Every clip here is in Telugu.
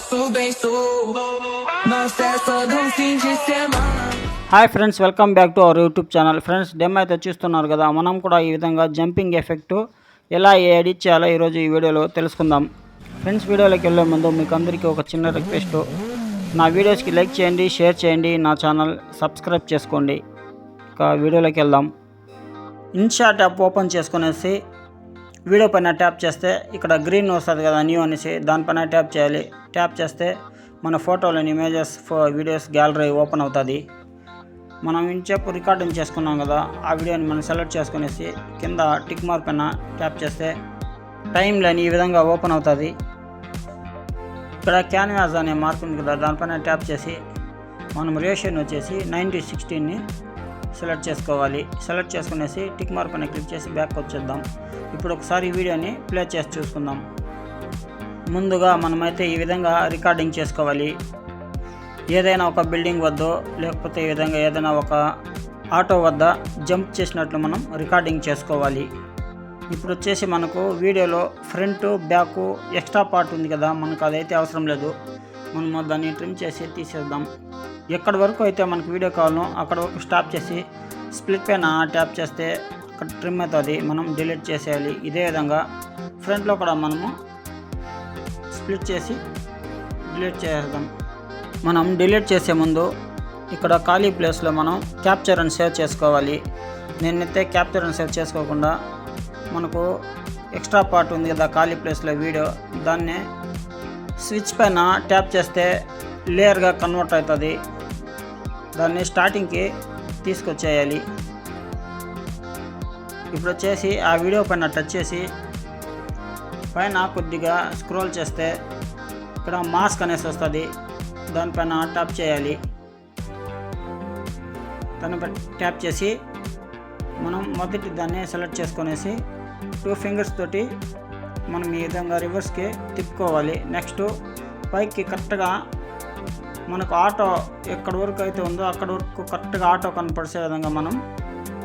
faço bem sou. Não cessa do fim de semana. Hi friends, welcome back to our YouTube channel. Friends, demo అయితే చూస్తున్నారు కదా. మనం కూడా ఈ విధంగా జంపింగ్ ఎఫెక్ట్ ఎలా ఎడిట్ చేయాలో ఈరోజు ఈ వీడియోలో తెలుసుకుందాం. ఫ్రెండ్స్, వీడియోలోకి వెళ్ళే ముందు మీకు అందరికీ ఒక చిన్న రిక్వెస్ట్. నా వీడియోస్కి లైక్ చేయండి, షేర్ చేయండి, నా ఛానల్ సబ్స్క్రైబ్ చేసుకోండి. ఇక వీడియోలోకి వెళ్దాం. ఇన్షాట్ యాప్ ఓపెన్ చేసుకునేసి వీడియో పైన ట్యాప్ చేస్తే ఇక్కడ గ్రీన్ వస్తుంది కదా, న్యూ అనేసి, దానిపైన ట్యాప్ చేయాలి. ట్యాప్ చేస్తే మన ఫోటోలోని ఇమేజెస్, వీడియోస్ గ్యాలరీ ఓపెన్ అవుతుంది. మనం ఇంచేపు రికార్డింగ్ చేసుకున్నాం కదా, ఆ వీడియోని మనం సెలెక్ట్ చేసుకునేసి కింద టిక్ మార్క్ పైన ట్యాప్ చేస్తే టైం లైన్ ఈ విధంగా ఓపెన్ అవుతుంది. ఇక్కడ క్యాన్వాస్ అనే మార్క్ ఉంది కదా, దానిపైన ట్యాప్ చేసి మనం రేషియోని వచ్చేసి 9:16ని సెలెక్ట్ చేసుకోవాలి. సెలెక్ట్ చేసుకునేసి టిక్ మార్క్ పైన క్లిక్ చేసి బ్యాక్ వచ్చేద్దాం. ఇప్పుడు ఒకసారి ఈ వీడియోని ప్లే చేసి చూసుకుందాం. ముందుగా మనమైతే ఈ విధంగా రికార్డింగ్ చేసుకోవాలి. ఏదైనా ఒక బిల్డింగ్ వద్ద, లేకపోతే ఈ విధంగా ఏదైనా ఒక ఆటో వద్ద జంప్ చేసినట్లు మనం రికార్డింగ్ చేసుకోవాలి. ఇప్పుడు వచ్చేసి మనకు వీడియోలో ఫ్రంట్ బ్యాక్ ఎక్స్ట్రా పార్ట్ ఉంది కదా, మనకు అదైతే అవసరం లేదు. మనము దాన్ని ట్రిమ్ చేసి తీసేద్దాం. ఎక్కడి వరకు అయితే మనకు వీడియో కావాలో అక్కడ వరకు స్టాప్ చేసి స్ప్లిట్ పైన ట్యాప్ చేస్తే అక్కడ ట్రిమ్ అవుతుంది. మనం డిలీట్ చేసేయాలి. ఇదే విధంగా ఫ్రంట్లో కూడా మనము స్ప్లిట్ చేసి డిలీట్ చేసేద్దాం. మనం డిలీట్ చేసే ముందు ఇక్కడ ఖాళీ ప్లేస్లో మనం క్యాప్చర్ అండ్ సేవ్ చేసుకోవాలి. నేనైతే క్యాప్చర్ అండ్ సేవ్ చేసుకోకుండా మనకు ఎక్స్ట్రా పార్ట్ ఉంది కదా ఖాళీ ప్లేస్లో వీడియో, దాన్ని స్విచ్ పైన ట్యాప్ చేస్తే లేయర్గా కన్వర్ట్ అవుతుంది. దాన్ని స్టార్టింగ్కి తీసుకొచ్చేయాలి. ఇప్పుడు వచ్చేసి ఆ వీడియో పైన టచ్ చేసి పైన కొద్దిగా స్క్రోల్ చేస్తే ఇక్కడ మాస్క్ అనేసి వస్తుంది, దానిపైన ట్యాప్ చేయాలి. దానిపై ట్యాప్ చేసి మనం మొదటి దాన్ని సెలెక్ట్ చేసుకునేసి 2 ఫింగర్స్ తోటి మనం ఈ విధంగా రివర్స్కి తిప్పుకోవాలి. నెక్స్ట్ పైకి కరెక్ట్గా మనకు ఆటో ఎక్కడి వరకు అయితే ఉందో అక్కడ వరకు కరెక్ట్గా ఆటో కనపడిసే విధంగా మనం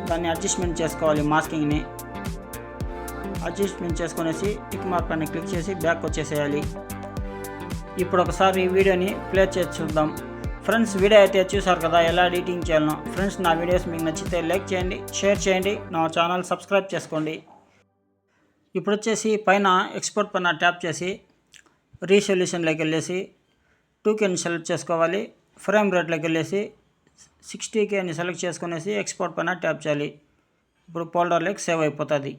దాన్ని అడ్జస్ట్మెంట్ చేసుకోవాలి. మాస్కింగ్ని అడ్జస్ట్మెంట్ చేసుకునేసి టిక్ మార్క్ పైన క్లిక్ చేసి బ్యాక్ వచ్చేసేయాలి. ఇప్పుడు ఒకసారి ఈ వీడియోని ప్లే చేసి చూద్దాం. ఫ్రెండ్స్, వీడియో అయితే చూసారు కదా ఎలా ఎడిటింగ్ చేయాలనో. ఫ్రెండ్స్, నా వీడియోస్ మీకు నచ్చితే లైక్ చేయండి, షేర్ చేయండి, నా ఛానల్ సబ్స్క్రైబ్ చేసుకోండి. ఇప్పుడు వచ్చేసి పైన ఎక్స్పోర్ట్ పైన ట్యాప్ చేసి రీసొల్యూషన్లోకి వెళ్ళేసి 2Kని సెలెక్ట్ చేసుకోవాలి. ఫ్రేమ్ రేట్లోకి వెళ్ళేసి 60Kని సెలెక్ట్ చేసుకునేసి ఎక్స్పోర్ట్ పైన ట్యాప్ చేయాలి. ఇప్పుడు ఫోల్డర్లోకి సేవ్ అయిపోతుంది.